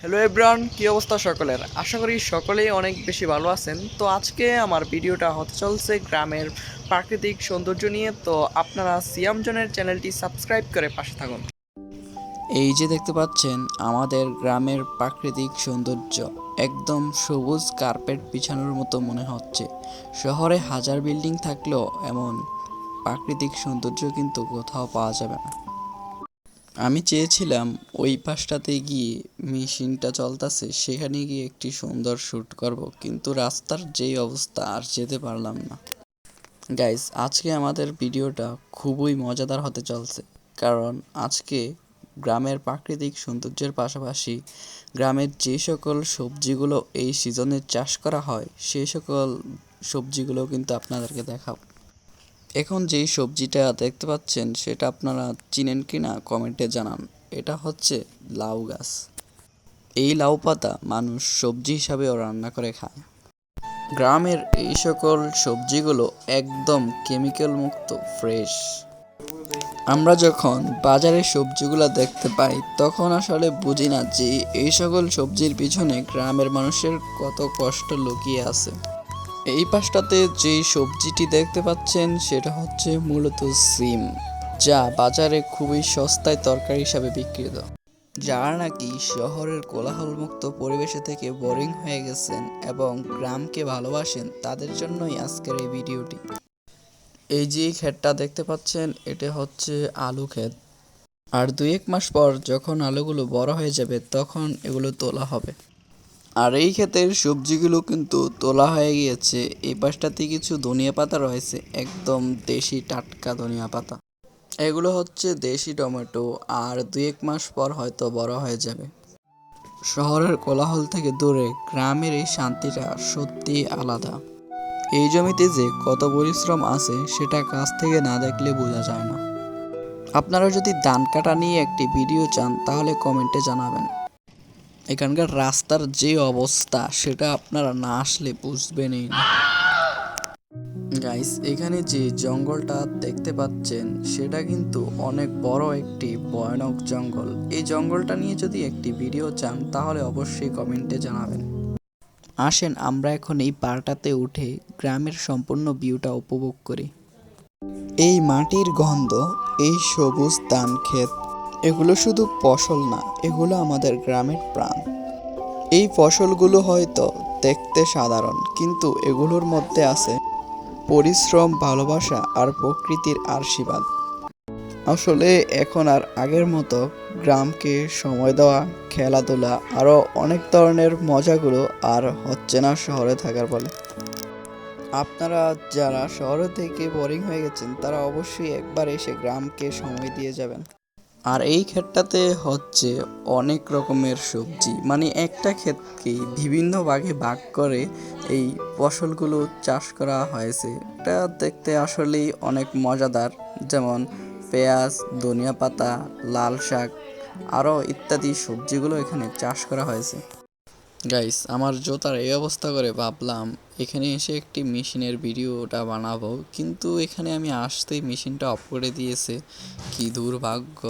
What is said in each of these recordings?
Hello everyone, কি অবস্থা সকলের? আশা করি সকলেই অনেক বেশি ভালো আছেন। তো আজকে আমার ভিডিওটা হতে চলছে গ্রামের প্রাকৃতিক সৌন্দর্য নিয়ে। তো আপনারা সিয়াম জনের চ্যানেলটি সাবস্ক্রাইব করে পাশে থাকুন। এই যে দেখতে পাচ্ছেন আমাদের গ্রামের প্রাকৃতিক সৌন্দর্য একদম সবুজ কার্পেট বিছানোর মতো মনে হচ্ছে। শহরে হাজার বিল্ডিং থাকলেও এমন প্রাকৃতিক সৌন্দর্য কিন্তু কোথাও পাওয়া যাবে না। আমি চেয়েছিলাম ওই পাশটাতে গিয়ে মেশিনটা চলতেছে সেখানে গিয়ে একটি সুন্দর শ্যুট করব, কিন্তু রাস্তার যেই অবস্থা আর যেতে পারলাম না। গাইস, আজকে আমাদের ভিডিওটা খুবই মজাদার হতে চলছে, কারণ আজকে গ্রামের প্রাকৃতিক সৌন্দর্যের পাশাপাশি গ্রামের যে সকল সবজিগুলো এই সিজনে চাষ করা হয় সেই সকল সবজিগুলো কিন্তু আপনাদেরকে দেখাবো। এখন যেই সবজিটা দেখতে পাচ্ছেন সেটা আপনারা চিনেন কি না কমেন্টে জানান। এটা হচ্ছে লাউ গাছ। এই লাউ পাতা মানুষ সবজি হিসাবেও রান্না করে খায়। গ্রামের এই সকল সবজিগুলো একদম কেমিক্যাল মুক্ত, ফ্রেশ। আমরা যখন বাজারে সবজিগুলো দেখতে পাই তখন আসলে বুঝি না যে এই সকল সবজির পিছনে গ্রামের মানুষের কত কষ্ট লুকিয়ে আছে। এই পাশটাতে যেই সবজিটি দেখতে পাচ্ছেন সেটা হচ্ছে মূলত সিম, যা বাজারে খুবই সস্তায় তরকারি হিসাবে বিক্রিত। যারা নাকি শহরের কোলাহলমুক্ত পরিবেশে থেকে বোরিং হয়ে গেছেন এবং গ্রামকে ভালোবাসেন তাদের জন্যই আজকের এই ভিডিওটি। এই যে ক্ষেতটা দেখতে পাচ্ছেন এটা হচ্ছে আলু ক্ষেত। আর 2-1 মাস পর যখন আলুগুলো বড় হয়ে যাবে তখন এগুলো তোলা হবে। আর এই ক্ষেতের সবজিগুলো কিন্তু তোলা হয়ে গিয়েছে। এই পাশটাতে কিছু ধনিয়া পাতা রয়েছে, একদম দেশি টাটকা ধনিয়া পাতা। এগুলো হচ্ছে দেশি টমেটো, আর 2-1 মাস পর হয়তো বড় হয়ে যাবে। শহরের কোলাহল থেকে দূরে গ্রামের এই শান্তিটা সত্যিই আলাদা। এই জমিতে যে কত পরিশ্রম আছে সেটা কাছ থেকে না দেখলে বোঝা যায় না। আপনারা যদি ধান কাটা নিয়ে একটি ভিডিও চান তাহলে কমেন্টে জানাবেন। এখানকার রাস্তার যে অবস্থা সেটা আপনারা না আসলে বুঝবেনই না। গাইস, এখানে যে জঙ্গলটা দেখতে পাচ্ছেন সেটা কিন্তু অনেক বড় একটি ভয়ানক জঙ্গল। এই জঙ্গলটা নিয়ে যদি একটি ভিডিও চান তাহলে অবশ্যই কমেন্টে জানাবেন। আসেন আমরা এখন এই পাড়টাতে উঠে গ্রামের সম্পূর্ণ ভিউটা উপভোগ করি। এই মাটির গন্ধ, এই সবুজ ধান ক্ষেত, এগুলো শুধু ফসল না, এগুলো আমাদের গ্রামের প্রাণ। এই ফসলগুলো হয়তো দেখতে সাধারণ, কিন্তু এগুলোর মধ্যে আছে পরিশ্রম, ভালোবাসা আর প্রকৃতির আশীর্বাদ। আসলে এখন আর আগের মতো গ্রামকে সময় দেওয়া, খেলাধুলা আরও অনেক ধরনের মজাগুলো আর হচ্ছে না শহরে থাকার ফলে। আপনারা যারা শহর থেকে বোরিং হয়ে গেছেন তারা অবশ্যই একবার এসে গ্রামকে সময় দিয়ে যাবেন। আর এই ক্ষেতটাতে হচ্ছে অনেক রকমের সবজি, মানে একটা ক্ষেতকেই বিভিন্ন ভাগে ভাগ করে এই ফসলগুলো চাষ করা হয়েছে। এটা দেখতে আসলেই অনেক মজাদার। যেমন পেঁয়াজ, ধনিয়া পাতা, লাল শাক আরও ইত্যাদি সবজিগুলো এখানে চাষ করা হয়েছে। গাইস, আমার জোতার এই অবস্থা করে ভাবলাম এখানে এসে একটি মেশিনের ভিডিওটা বানাবো, কিন্তু এখানে আমি আসতেই মেশিনটা অফ করে দিয়েছে। কি দুর্ভাগ্য।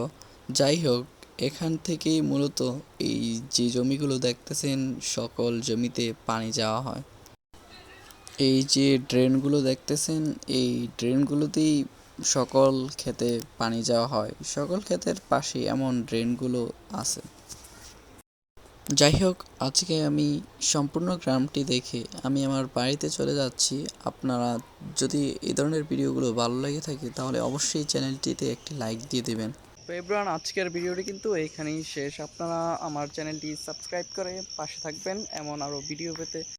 যাই হোক, এখান থেকেই মূলত এই যে জমিগুলো দেখতেছেন সকল জমিতে পানি যাওয়া হয়। এই যে ড্রেনগুলো দেখতেছেন এই ড্রেনগুলোতেই সকল ক্ষেতে পানি যাওয়া হয়। সকল ক্ষেতের পাশে এমন ড্রেনগুলো আছে। যাই হোক, আজকে আমি সম্পূর্ণ গ্রামটি দেখে আমি আমার বাড়িতে চলে যাচ্ছি। আপনারা যদি এই ধরনের ভিডিওগুলো ভালো লেগে থাকে তাহলে অবশ্যই চ্যানেলটিতে একটি লাইক দিয়ে দেবেন। তো এভরিওয়ান, আজকের ভিডিওটি কিন্তু এইখানেই শেষ। আপনারা আমার চ্যানেলটি সাবস্ক্রাইব করে পাশে থাকবেন এমন আরও ভিডিও পেতে।